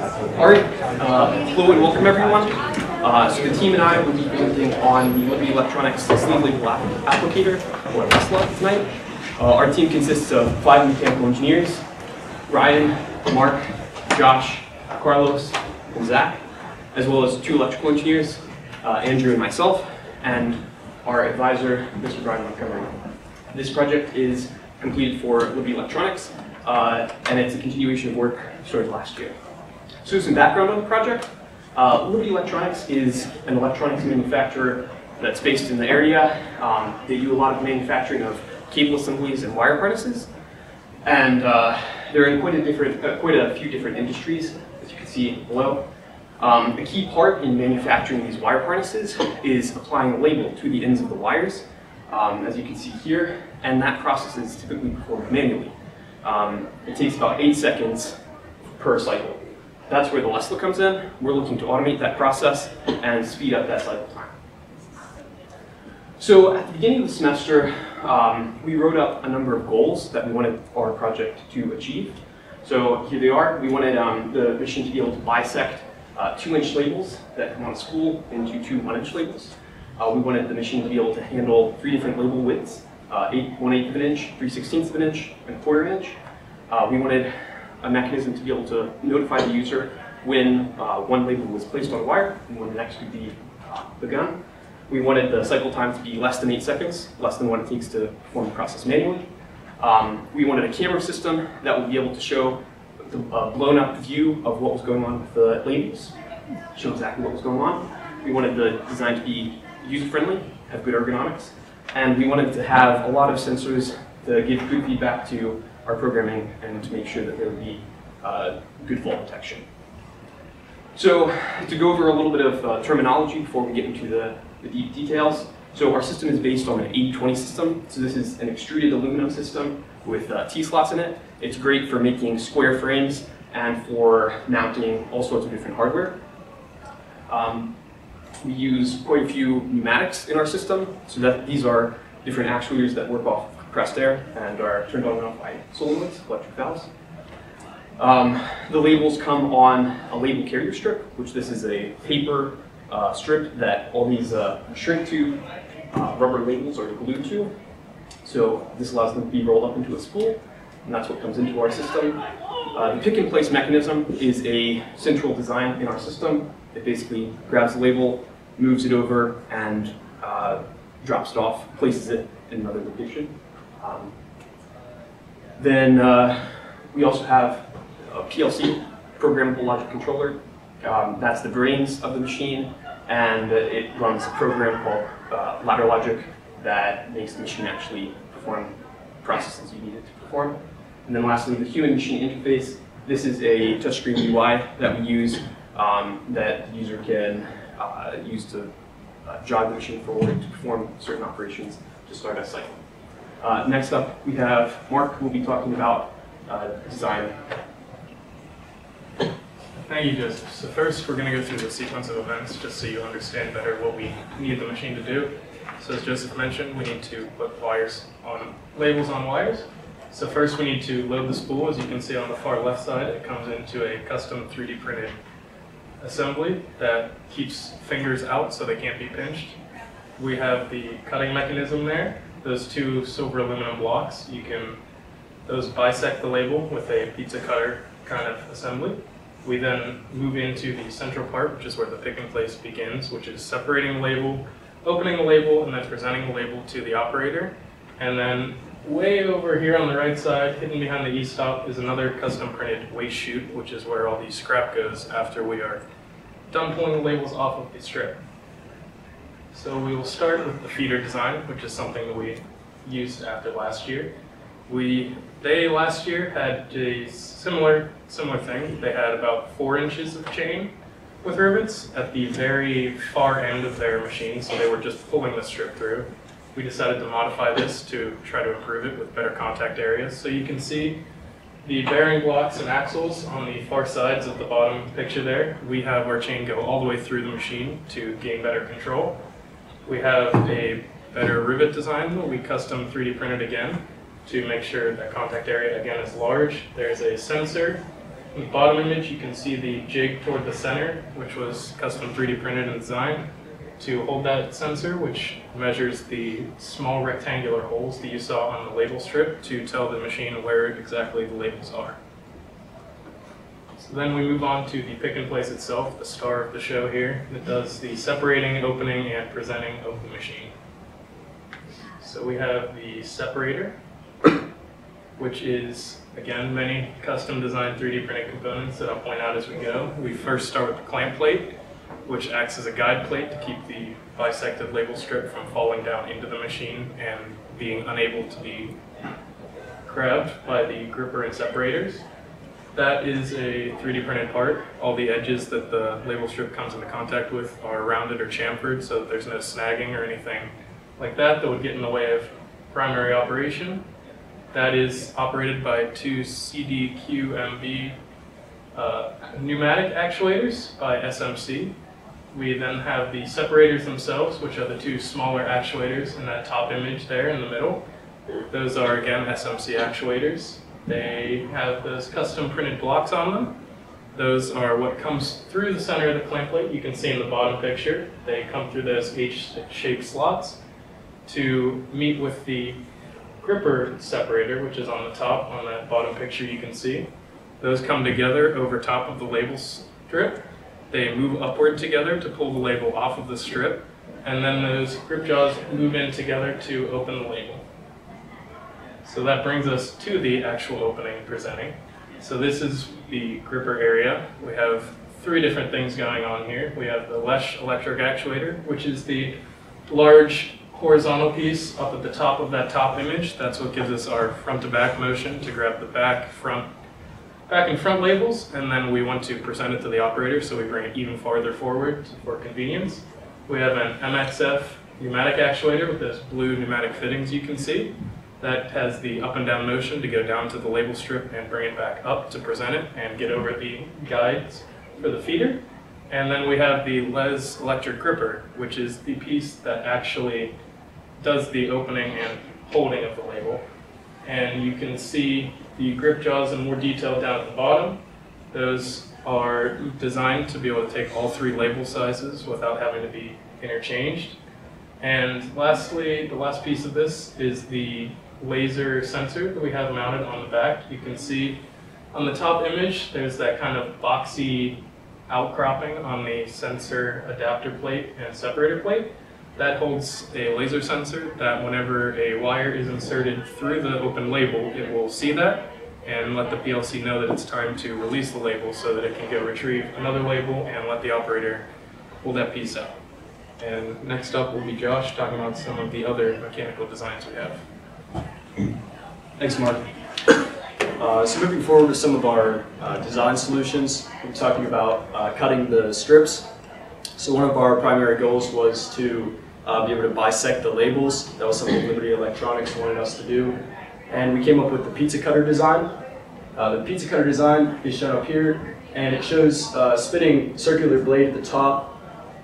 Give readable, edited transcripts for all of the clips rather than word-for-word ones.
Alright, hello and welcome everyone. So the team and I will be presenting on the Liberty Electronics sleeve label applicator, or LESLA, tonight. Our team consists of 5 mechanical engineers: Ryan, Mark, Josh, Carlos, and Zach, as well as 2 electrical engineers, Andrew and myself, and our advisor, Mr. Brian Montgomery. This project is completed for Liberty Electronics, and it's a continuation of work started last year. So some background on the project. Liberty Electronics is an electronics manufacturer that's based in the area. They do a lot of manufacturing of cable assemblies and wire harnesses, and they're in quite a few different industries, as you can see below. A key part in manufacturing these wire harnesses is applying a label to the ends of the wires, as you can see here, and that process is typically performed manually. It takes about 8 seconds per cycle. That's where the LESLA comes in. We're looking to automate that process and speed up that cycle time. So at the beginning of the semester, we wrote up a number of goals that we wanted our project to achieve. So here they are. We wanted the machine to be able to bisect 2-inch labels that come on spool into 2 1-inch labels. We wanted the machine to be able to handle 3 different label widths, 1/8 of an inch, 3/16 of an inch, and 1/4 inch. We wanted a mechanism to be able to notify the user when one label was placed on a wire and when the next would be begun. We wanted the cycle time to be less than 8 seconds, less than what it takes to perform the process manually. We wanted a camera system that would be able to show the blown up view of what was going on with the labels, show exactly what was going on. We wanted the design to be user-friendly, have good ergonomics, and we wanted to have a lot of sensors to give good feedback to our programming and to make sure that there would be good fault detection. So to go over a little bit of terminology before we get into the deep details. So our system is based on an 80-20 system. So this is an extruded aluminum system with T-slots in it. It's great for making square frames and for mounting all sorts of different hardware. We use quite a few pneumatics in our system, so that these are different actuators that work off compressed air and are turned on and off by solenoids, electric valves. The labels come on a label carrier strip, which this is a paper strip that all these shrink to rubber labels are glued to. So this allows them to be rolled up into a spool, and that's what comes into our system. The pick-and-place mechanism is a central design in our system. It basically grabs the label, moves it over, and drops it off, places it in another location. Then we also have a PLC, Programmable Logic Controller. That's the brains of the machine, and it runs a program called ladder logic that makes the machine actually perform processes you need it to perform. And then lastly, the human-machine interface. This is a touchscreen UI that we use that the user can use to drive the machine forward to perform certain operations to start a cycle. Next up, we have Mark, who will be talking about design. Thank you, Joseph. So first, we're going to go through the sequence of events just so you understand better what we need the machine to do. So as Joseph mentioned, we need to put labels on wires. So first we need to load the spool. As you can see on the far left side, it comes into a custom 3D printed assembly that keeps fingers out so they can't be pinched. We have the cutting mechanism there. Those 2 silver aluminum blocks, those bisect the label with a pizza cutter kind of assembly. We then move into the central part, which is where the pick and place begins, which is separating the label, opening the label, and then presenting the label to the operator. And then way over here on the right side, hidden behind the e-stop, is another custom printed waste chute, which is where all the scrap goes after we are done pulling the labels off of the strip. So we will start with the feeder design, which is something that we used after last year. They last year had a similar thing. They had about 4 inches of chain with rivets at the very far end of their machine, so they were just pulling the strip through. We decided to modify this to try to improve it with better contact areas. So you can see the bearing blocks and axles on the far sides of the bottom picture there. We have our chain go all the way through the machine to gain better control. We have a better rivet design that we custom 3D printed again to make sure that contact area again is large. There's a sensor In the bottom image, you can see the jig toward the center, which was custom 3D printed and designed to hold that sensor, which measures the small rectangular holes that you saw on the label strip to tell the machine where exactly the labels are. So then we move on to the pick and place itself, the star of the show here, that does the separating, opening, and presenting of the machine. So we have the separator, which is, again, many custom designed 3D printed components that I'll point out as we go. We first start with the clamp plate, which acts as a guide plate to keep the bisected label strip from falling down into the machine and being unable to be grabbed by the gripper and separators. That is a 3D printed part. All the edges that the label strip comes into contact with are rounded or chamfered so that there's no snagging or anything like that would get in the way of primary operation. That is operated by two CDQMB pneumatic actuators by SMC. We then have the separators themselves, which are the two smaller actuators in that top image there in the middle. Those are, again, SMC actuators. They have those custom printed blocks on them. Those are what comes through the center of the clamp plate. You can see in the bottom picture. They come through those H-shaped slots to meet with the gripper separator, which is on the top on that bottom picture you can see. Those come together over top of the label strip. They move upward together to pull the label off of the strip, and then those grip jaws move in together to open the label. So that brings us to the actual opening and presenting. So this is the gripper area. We have three different things going on here. We have the Lesh electric actuator, which is the large horizontal piece up at the top of that top image. That's what gives us our front to back motion to grab the back and front labels, and then we want to present it to the operator, so we bring it even farther forward for convenience. We have an MXF pneumatic actuator with those blue pneumatic fittings you can see. That has the up and down motion to go down to the label strip and bring it back up to present it and get over the guides for the feeder. And then we have the Les electric gripper, which is the piece that actually does the opening and holding of the label. And you can see the grip jaws in more detail down at the bottom. Those are designed to be able to take all three label sizes without having to be interchanged. And lastly, the last piece of this is the laser sensor that we have mounted on the back. You can see on the top image, there's that kind of boxy outcropping on the sensor adapter plate and separator plate. That holds a laser sensor that whenever a wire is inserted through the open label, it will see that and let the PLC know that it's time to release the label so that it can go retrieve another label and let the operator pull that piece out. And next up will be Josh talking about some of the other mechanical designs we have. Thanks, Mark. So moving forward with some of our design solutions, we're talking about cutting the strips. So one of our primary goals was to be able to bisect the labels. That was something Liberty Electronics wanted us to do. And we came up with the pizza cutter design. The pizza cutter design is shown up here, and it shows a spinning circular blade at the top,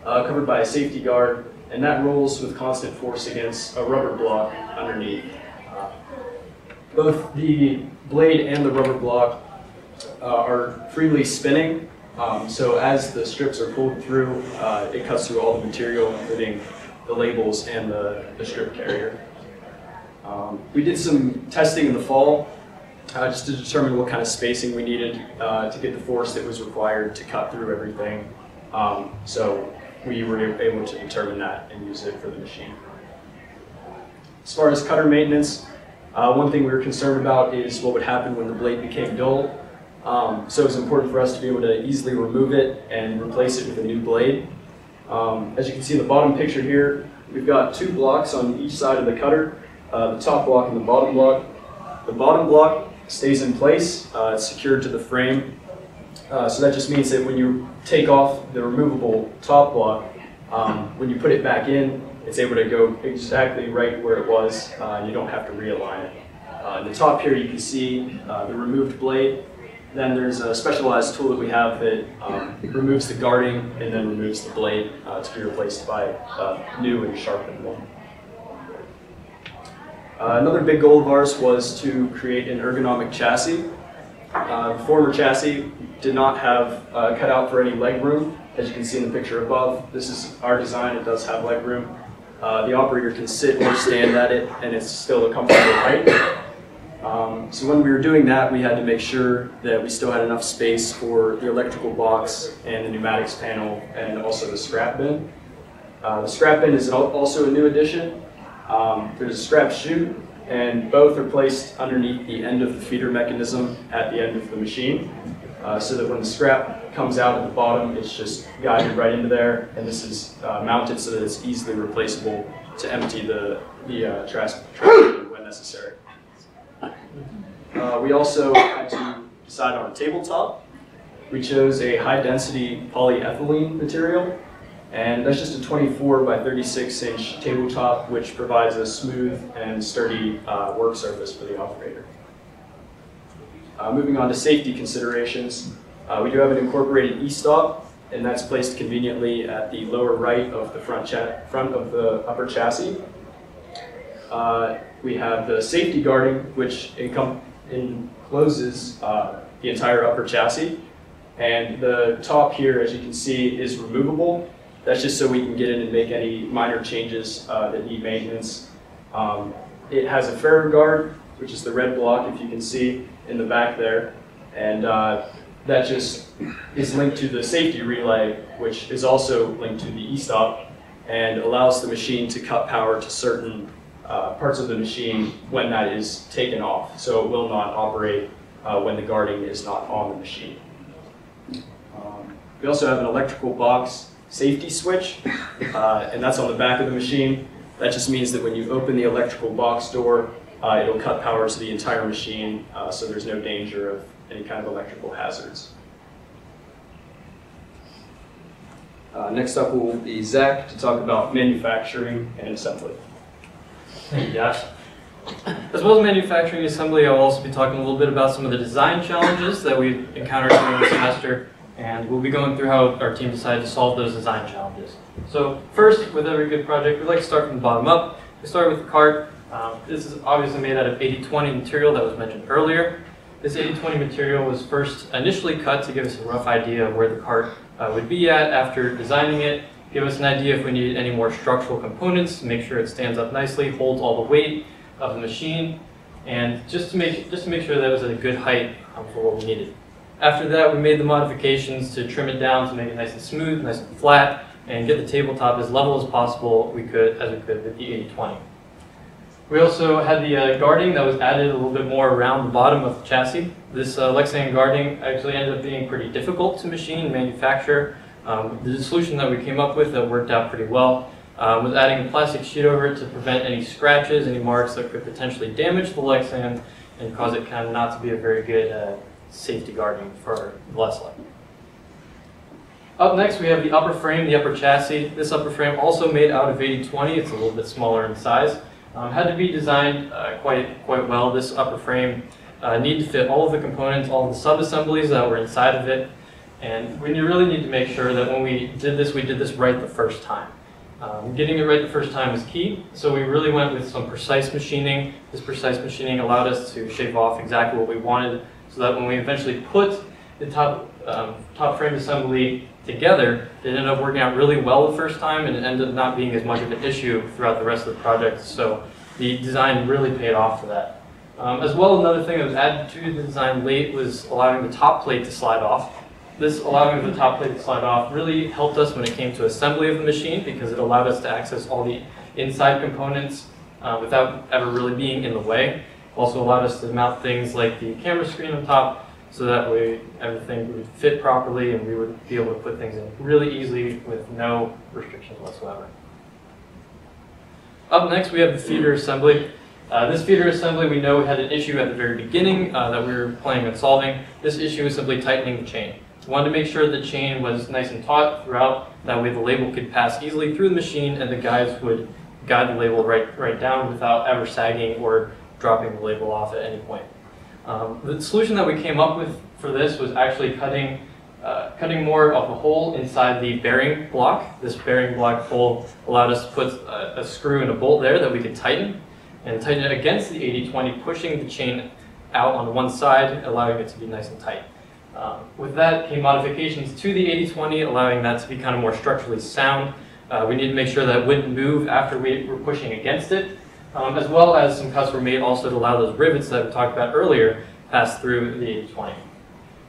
covered by a safety guard, and that rolls with constant force against a rubber block underneath. Both the blade and the rubber block are freely spinning, so as the strips are pulled through, it cuts through all the material, including the labels and the strip carrier. We did some testing in the fall just to determine what kind of spacing we needed to get the force that was required to cut through everything. So we were able to determine that and use it for the machine. As far as cutter maintenance, one thing we were concerned about is what would happen when the blade became dull. So it was important for us to be able to easily remove it and replace it with a new blade. As you can see in the bottom picture here, we've got two blocks on each side of the cutter, the top block and the bottom block. The bottom block stays in place, it's secured to the frame. So that just means that when you take off the removable top block, when you put it back in, it's able to go exactly right where it was. You don't have to realign it. In the top here you can see the removed blade. Then there's a specialized tool that we have that removes the guarding and then removes the blade to be replaced by a new and sharpened one. Another big goal of ours was to create an ergonomic chassis. The former chassis did not have cut out for any leg room. As you can see in the picture above, this is our design. It does have leg room. The operator can sit or stand at it, and it's still a comfortable height. So when we were doing that, we had to make sure that we still had enough space for the electrical box and the pneumatics panel, and also the scrap bin. The scrap bin is also a new addition. There's a scrap chute, and both are placed underneath the end of the feeder mechanism at the end of the machine, so that when the scrap comes out at the bottom, it's just guided right into there, and this is mounted so that it's easily replaceable to empty the trash bin when necessary. We also had to decide on a tabletop. We chose a high-density polyethylene material, and that's just a 24 by 36 inch tabletop, which provides a smooth and sturdy work surface for the operator. Moving on to safety considerations, we do have an incorporated e-stop, and that's placed conveniently at the lower right of the front of the upper chassis. We have the safety guarding, which encloses the entire upper chassis, and the top here, as you can see, is removable. That's just so we can get in and make any minor changes that need maintenance. It has a ferro guard, which is the red block, if you can see in the back there, and that just is linked to the safety relay, which is also linked to the e-stop, and allows the machine to cut power to certain parts of the machine when that is taken off, so it will not operate when the guarding is not on the machine. We also have an electrical box safety switch, and that's on the back of the machine. That just means that when you open the electrical box door, it'll cut power to the entire machine, so there's no danger of any kind of electrical hazards. Next up will be Zach to talk about manufacturing and assembly. Thank you, Josh. As well as manufacturing and assembly, I'll also be talking a little bit about some of the design challenges that we've encountered during the semester, and we'll be going through how our team decided to solve those design challenges. So first, with every good project, we like to start from the bottom up. We start with the cart. This is obviously made out of 80-20 material that was mentioned earlier. This 80-20 material was first initially cut to give us a rough idea of where the cart would be at after designing it, give us an idea if we needed any more structural components to make sure it stands up nicely, holds all the weight of the machine, and just to make sure that it was at a good height for what we needed. After that, we made the modifications to trim it down to make it nice and smooth, nice and flat, and get the tabletop as level as possible as we could with the 80-20. We also had the guarding that was added a little bit more around the bottom of the chassis. This Lexan guarding actually ended up being pretty difficult to machine and manufacture. The solution that we came up with that worked out pretty well was adding a plastic sheet over it to prevent any scratches, any marks that could potentially damage the Lexan and cause it kind of not to be a very good safety guarding for the Leslie. Up next, we have the upper frame, the upper chassis. This upper frame also made out of 80-20. It's a little bit smaller in size. Had to be designed quite well. This upper frame needed to fit all of the components, all of the sub-assemblies that were inside of it. And we really need to make sure that when we did this right the first time. Getting it right the first time is key, so we really went with some precise machining. This precise machining allowed us to shave off exactly what we wanted, so that when we eventually put the top frame assembly together, it ended up working out really well the first time, and it ended up not being as much of an issue throughout the rest of the project, so the design really paid off for that. As well, another thing that was added to the design late was allowing the top plate to slide off. This allowing the top plate to slide off really helped us when it came to assembly of the machine, because it allowed us to access all the inside components without ever really being in the way. Also allowed us to mount things like the camera screen on top, so that way everything would fit properly and we would be able to put things in really easily with no restrictions whatsoever. Up next, we have the feeder assembly. This feeder assembly, we know we had an issue at the very beginning that we were planning on solving. This issue is simply tightening the chain. We wanted to make sure the chain was nice and taut throughout, that way the label could pass easily through the machine and the guides would guide the label right down without ever sagging or dropping the label off at any point. The solution that we came up with for this was actually cutting more of the hole inside the bearing block. This bearing block hole allowed us to put a screw and a bolt there that we could tighten, and tighten it against the 80-20, pushing the chain out on one side, allowing it to be nice and tight. With that came modifications to the 80/20, allowing that to be kind of more structurally sound. We need to make sure that it wouldn't move after we were pushing against it, as well as some cuts were made also to allow those rivets that we talked about earlier pass through the 80/20.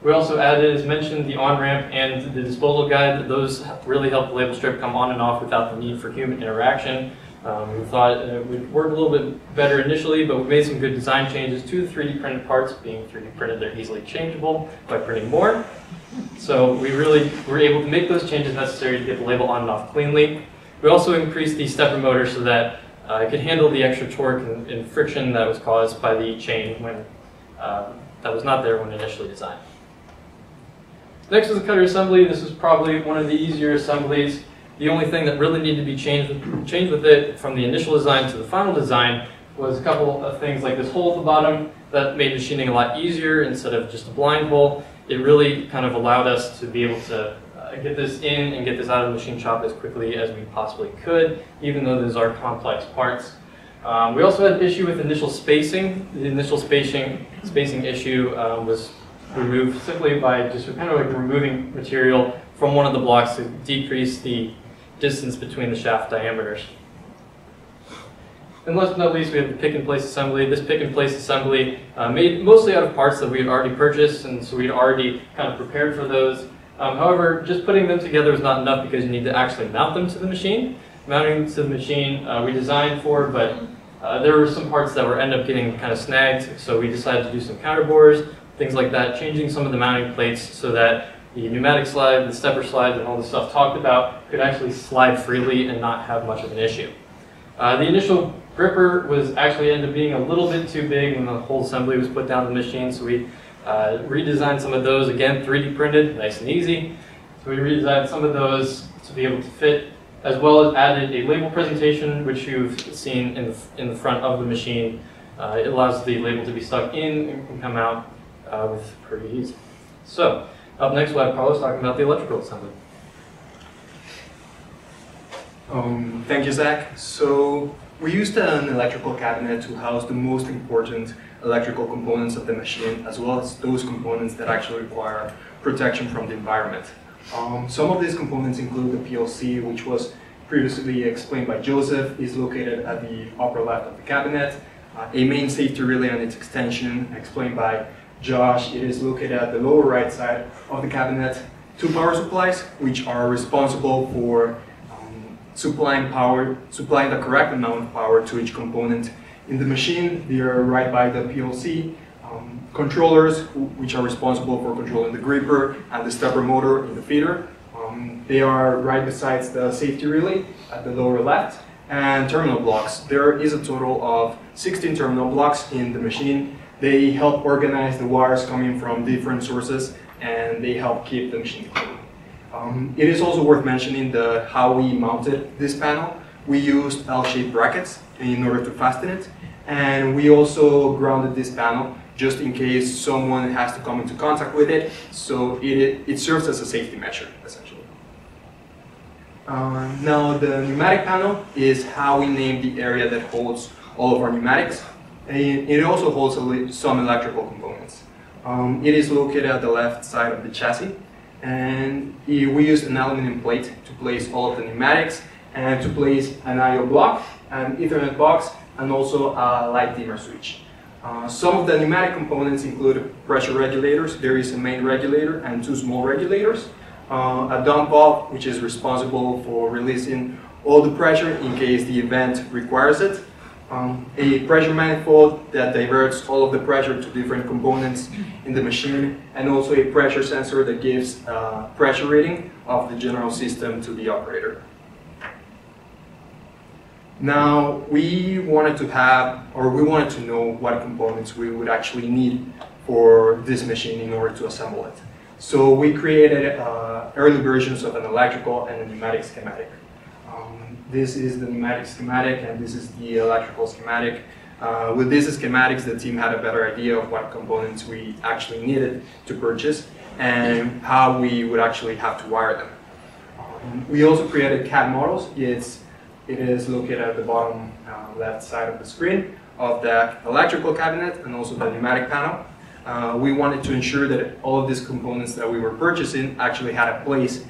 We also added, as mentioned, the on-ramp and the disposal guide. Those really help the label strip come on and off without the need for human interaction. We thought it would work a little bit better initially, but we made some good design changes to the 3D printed parts. Being 3D printed, they're easily changeable by printing more. So we really were able to make those changes necessary to get the label on and off cleanly. We also increased the stepper motor so that it could handle the extra torque and friction that was caused by the chain when that was not there when initially designed. Next is the cutter assembly. This is probably one of the easier assemblies. The only thing that really needed to be changed with it from the initial design to the final design was a couple of things like this hole at the bottom that made machining a lot easier instead of just a blind hole. It really kind of allowed us to be able to get this in and get this out of the machine shop as quickly as we possibly could, even though those are complex parts. We also had an issue with initial spacing. The initial spacing issue was removed simply by just kind of like removing material from one of the blocks to decrease the distance between the shaft diameters. And last but not least, we have the pick-and-place assembly. This pick-and-place assembly made mostly out of parts that we had already purchased, and so we had already kind of prepared for those. However, just putting them together is not enough because you need to actually mount them to the machine. Mounting to the machine we designed for, but there were some parts that were end up getting kind of snagged, so we decided to do some counterbores, things like that, changing some of the mounting plates so that the pneumatic slide, the stepper slide, and all the stuff talked about could actually slide freely and not have much of an issue. The initial gripper was actually ended up being a little bit too big when the whole assembly was put down the machine, so we redesigned some of those, again 3D printed, nice and easy. So we redesigned some of those to be able to fit, as well as added a label presentation, which you've seen in the front of the machine. It allows the label to be stuck in and can come out with pretty easy. So, up next we'll have Carlos talking about the electrical assembly. Thank you, Zach. So we used an electrical cabinet to house the most important electrical components of the machine, as well as those components that actually require protection from the environment. Some of these components include the PLC, which was previously explained by Joseph, is located at the upper left of the cabinet. A main safety relay and its extension, explained by Josh, it is located at the lower right side of the cabinet. Two power supplies, which are responsible for supplying the correct amount of power to each component in the machine. They are right by the PLC. Controllers, which are responsible for controlling the gripper and the stepper motor in the feeder. They are right beside the safety relay at the lower left. And terminal blocks. There is a total of 16 terminal blocks in the machine. They help organize the wires coming from different sources, and they help keep the machine clean. It is also worth mentioning how we mounted this panel. We used L-shaped brackets in order to fasten it, and we also grounded this panel just in case someone has to come into contact with it, so it serves as a safety measure, essentially. Now, the pneumatic panel is how we name the area that holds all of our pneumatics. It also holds some electrical components. It is located at the left side of the chassis, and we used an aluminum plate to place all of the pneumatics and to place an I/O block, an Ethernet box, and also a light dimmer switch. Some of the pneumatic components include pressure regulators. There is a main regulator and two small regulators. A dump valve, which is responsible for releasing all the pressure in case the event requires it. A pressure manifold that diverts all of the pressure to different components in the machine, and also a pressure sensor that gives pressure reading of the general system to the operator. Now, we wanted to know what components we would actually need for this machine in order to assemble it. So we created early versions of an electrical and a pneumatic schematic. This is the pneumatic schematic, and this is the electrical schematic. With these schematics, the team had a better idea of what components we actually needed to purchase and how we would actually have to wire them. We also created CAD models. It is located at the bottom left side of the screen. of the electrical cabinet and also the pneumatic panel. We wanted to ensure that all of these components that we were purchasing actually had a place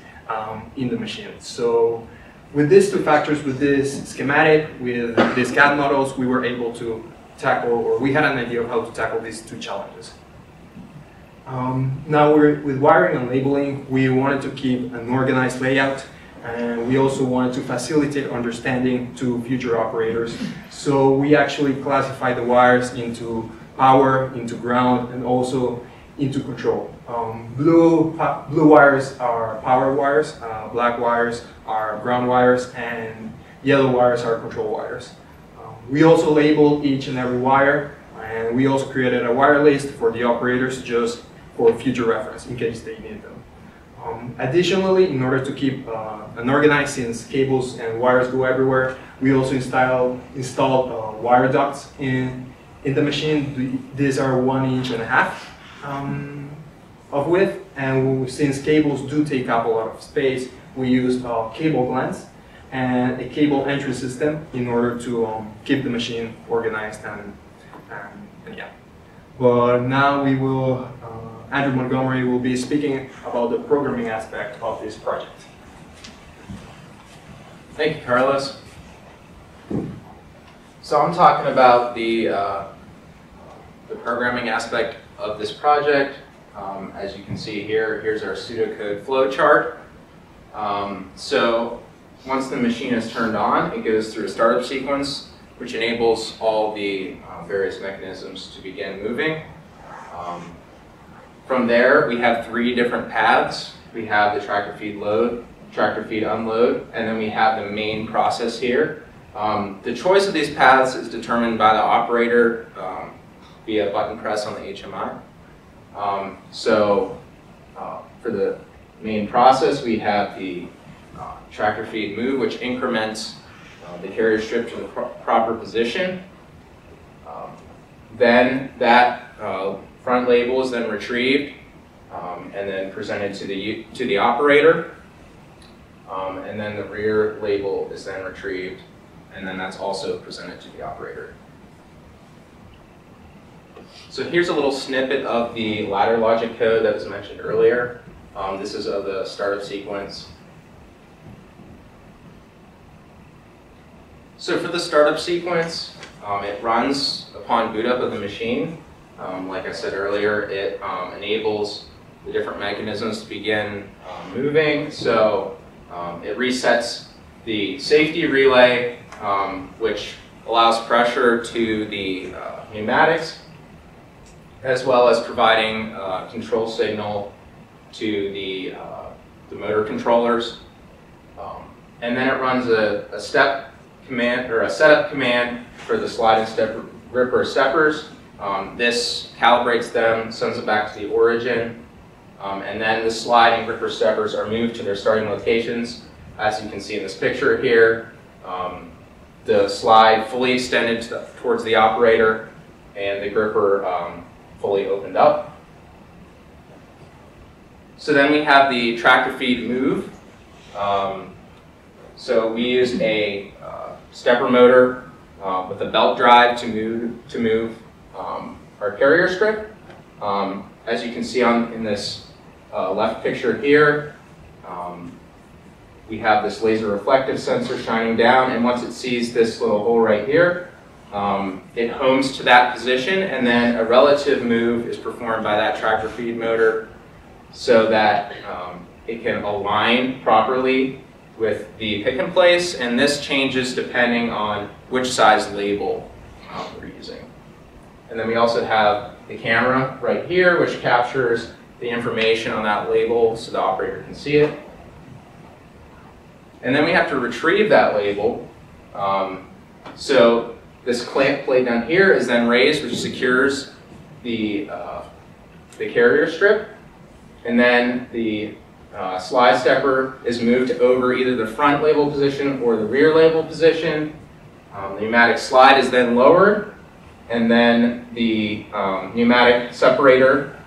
in the machine. So with these two factors, with this schematic, with these CAD models, we were able to tackle, or we had an idea of how to tackle these two challenges. Now with wiring and labeling, we wanted to keep an organized layout, and we also wanted to facilitate understanding to future operators. So we actually classified the wires into power, into ground, and also into control. Blue wires are power wires, black wires are ground wires, and yellow wires are control wires. We also labeled each and every wire, and we also created a wire list for the operators just for future reference in case they need them. Additionally, in order to keep an organized, since cables and wires go everywhere, we also installed wire ducts in the machine. These are 1.5 inches of width, and since cables do take up a lot of space, we used cable glands and a cable entry system in order to keep the machine organized and yeah. But now we will, Andrew Montgomery will be speaking about the programming aspect of this project. Thank you, Carlos. So I'm talking about the programming aspect of this project. As you can see here, here's our pseudocode flowchart. So once the machine is turned on, it goes through a startup sequence, which enables all the various mechanisms to begin moving. From there, we have 3 different paths. We have the tractor feed load, tractor feed unload, and then we have the main process here. The choice of these paths is determined by the operator via button press on the HMI. For the main process, we have the tractor feed move, which increments the carrier strip to the proper position. Then that front label is then retrieved and then presented to the operator. And then the rear label is then retrieved, and then that's also presented to the operator. So here's a little snippet of the ladder logic code that was mentioned earlier. This is of the startup sequence. So for the startup sequence, it runs upon boot up of the machine. Like I said earlier, it enables the different mechanisms to begin moving. So it resets the safety relay, which allows pressure to the pneumatics, as well as providing control signal to the motor controllers. And then it runs a step command, or a setup command for the slide and step gripper steppers. This calibrates them, sends it back to the origin, and then the slide and gripper steppers are moved to their starting locations. As you can see in this picture here, the slide fully extended towards the operator, and the gripper fully opened up. So then we have the tractor feed move. So we used a stepper motor with a belt drive to move our carrier strip. As you can see in this left picture here, we have this laser reflective sensor shining down, and once it sees this little hole right here, it homes to that position, and then a relative move is performed by that tractor feed motor so that it can align properly with the pick and place, and this changes depending on which size label we're using. And then we also have the camera right here, which captures the information on that label so the operator can see it. And then we have to retrieve that label. So this clamp plate down here is then raised, which secures the carrier strip. And then the slide stepper is moved over either the front label position or the rear label position. The pneumatic slide is then lowered, and then the pneumatic separator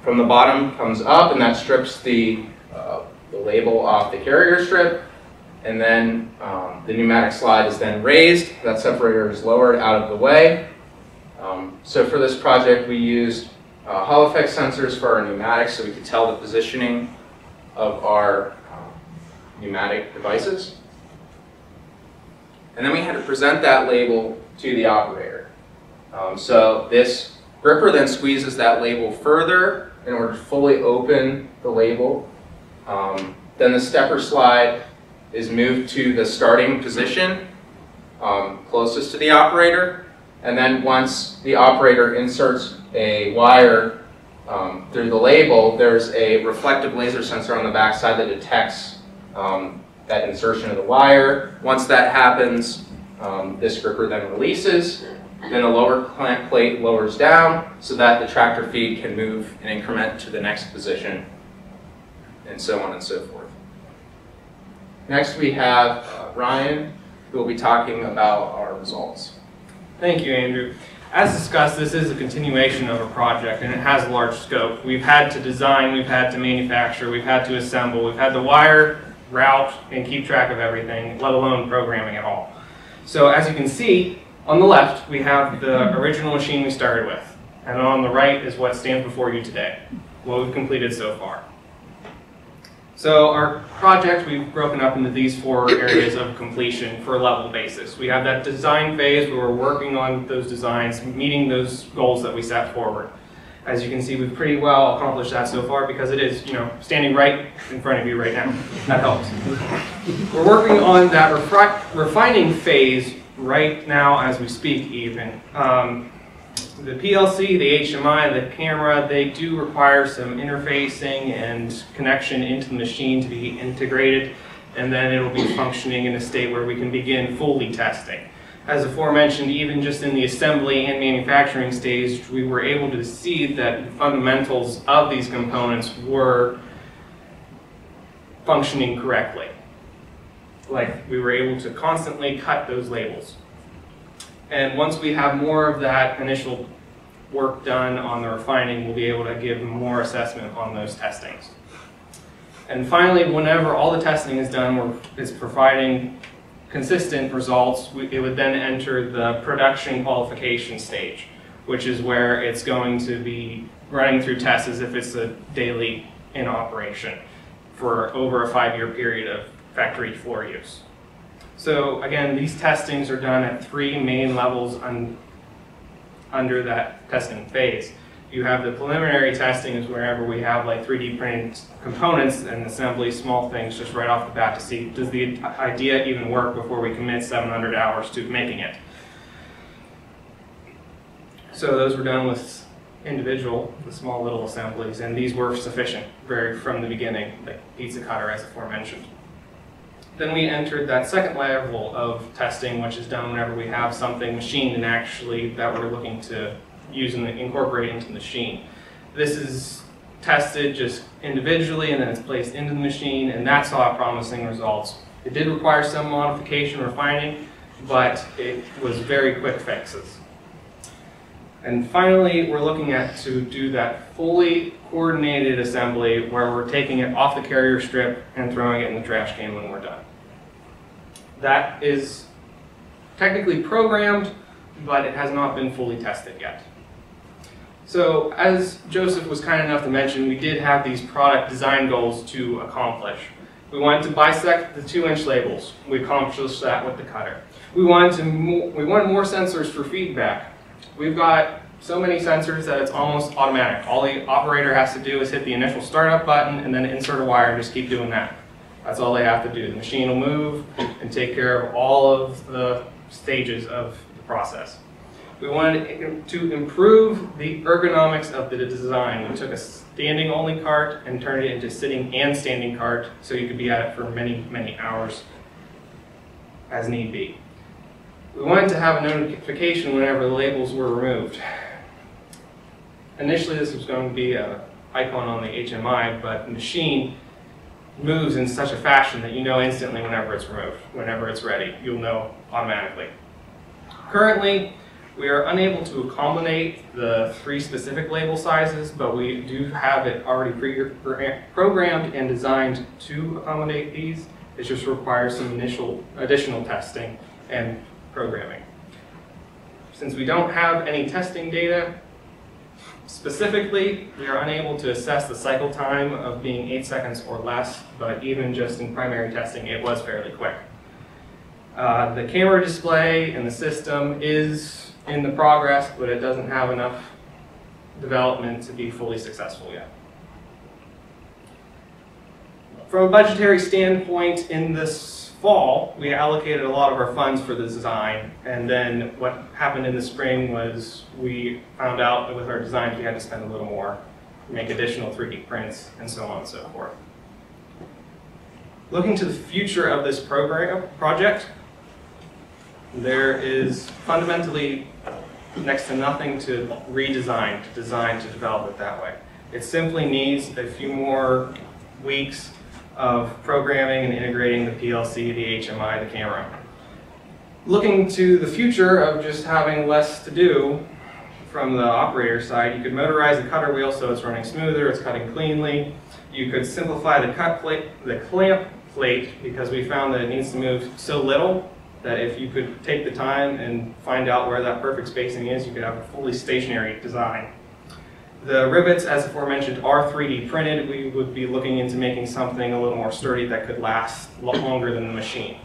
from the bottom comes up, and that strips the label off the carrier strip. And then the pneumatic slide is then raised. That separator is lowered out of the way. So for this project, we used Hall effect sensors for our pneumatics so we could tell the positioning of our pneumatic devices. And then we had to present that label to the operator. So this gripper then squeezes that label further in order to fully open the label. Then the stepper slide is moved to the starting position closest to the operator. And then once the operator inserts a wire through the label, there's a reflective laser sensor on the back side that detects that insertion of the wire. Once that happens, this gripper then releases. Then the lower clamp plate lowers down so that the tractor feed can move and increment to the next position, and so on and so forth. Next we have Ryan, who will be talking about our results. Thank you, Andrew. As discussed, this is a continuation of a project and it has a large scope. We've had to design, we've had to manufacture, we've had to assemble, we've had to wire, route, and keep track of everything, let alone programming it all. So as you can see, on the left we have the original machine we started with, and on the right is what stands before you today, what we've completed so far. So our project, we've broken up into these 4 areas of completion for a level basis. We have that design phase where we're working on those designs, meeting those goals that we set forward. As you can see, we've pretty well accomplished that so far because it is, standing right in front of you right now. That helps. We're working on that refining phase right now as we speak even. The PLC, the HMI, the camera, they do require some interfacing and connection into the machine to be integrated, and then it'll be functioning in a state where we can begin fully testing. As aforementioned, even just in the assembly and manufacturing stage, we were able to see that the fundamentals of these components were functioning correctly. Like, we were able to constantly cut those labels. And once we have more of that initial work done on the refining, we'll be able to give more assessment on those testings. And finally, whenever all the testing is done, it's providing consistent results, it would then enter the production qualification stage, which is where it's going to be running through tests as if it's a daily in operation for over a 5-year period of factory floor use. So again, these testings are done at 3 main levels under that testing phase. You have the preliminary testing is wherever we have like 3D printed components and assembly, small things just right off the bat to see, does the idea even work before we commit 700 hours to making it. So those were done with individual, the small little assemblies, and these were sufficient from the beginning, like pizza cutter as aforementioned. Then we entered that second level of testing, which is done whenever we have something machined and actually that we're looking to use and incorporate into the machine. This is tested just individually and then it's placed into the machine, and that saw promising results. It did require some modification, refining, but it was very quick fixes. And finally, we're looking at to do that fully coordinated assembly where we're taking it off the carrier strip and throwing it in the trash can when we're done. That is technically programmed, but it has not been fully tested yet. So as Joseph was kind enough to mention, we did have these product design goals to accomplish. We wanted to bisect the 2-inch labels. We accomplished that with the cutter. We wanted more sensors for feedback. We've got so many sensors that it's almost automatic. All the operator has to do is hit the initial startup button and then insert a wire and just keep doing that. That's all they have to do. The machine will move and take care of all of the stages of the process. We wanted to improve the ergonomics of the design. We took a standing only cart and turned it into sitting and standing cart so you could be at it for many, many hours as need be. We wanted to have a notification whenever the labels were removed. Initially this was going to be an icon on the HMI, but the machine moves in such a fashion that you know instantly whenever it's removed. Whenever it's ready, you'll know automatically. Currently, we are unable to accommodate the 3 specific label sizes, but we do have it already programmed and designed to accommodate these, It just requires some additional testing and programming. Since we don't have any testing data, specifically, we are unable to assess the cycle time of being 8 seconds or less, but even just in primary testing, it was fairly quick. The camera display and the system is in the progress, but it doesn't have enough development to be fully successful yet. From a budgetary standpoint, in this fall, we allocated a lot of our funds for the design, and then what happened in the spring was we found out that with our designs we had to spend a little more, make additional 3D prints, and so on and so forth. Looking to the future of this project, there is fundamentally next to nothing to redesign, to design, to develop it that way. It simply needs a few more weeks of programming and integrating the PLC, the HMI, the camera. Looking to the future of just having less to do from the operator side, you could motorize the cutter wheel so it's running smoother, it's cutting cleanly. You could simplify the clamp plate, because we found that it needs to move so little that if you could take the time and find out where that perfect spacing is, you could have a fully stationary design. The rivets, as aforementioned, are 3D printed. We would be looking into making something a little more sturdy that could last longer than the machine.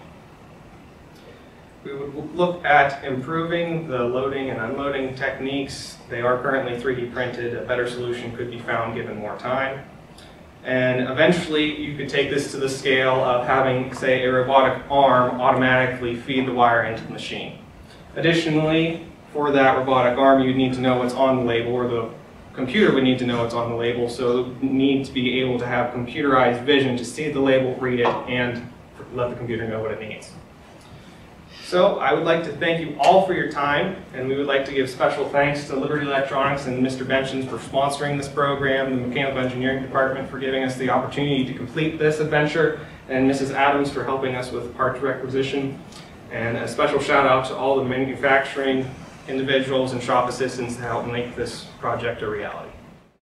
We would look at improving the loading and unloading techniques. They are currently 3D printed. A better solution could be found given more time. And eventually, you could take this to the scale of having, say, a robotic arm automatically feed the wire into the machine. Additionally, for that robotic arm, you'd need to know what's on the label, or the computer would need to know what's on the label, so it would need to be able to have computerized vision to see the label, read it, and let the computer know what it needs. So I would like to thank you all for your time, and we would like to give special thanks to Liberty Electronics and Mr. Benchins for sponsoring this program, the Mechanical Engineering Department for giving us the opportunity to complete this adventure, and Mrs. Adams for helping us with parts requisition. And a special shout out to all the manufacturing individuals and shop assistants to help make this project a reality.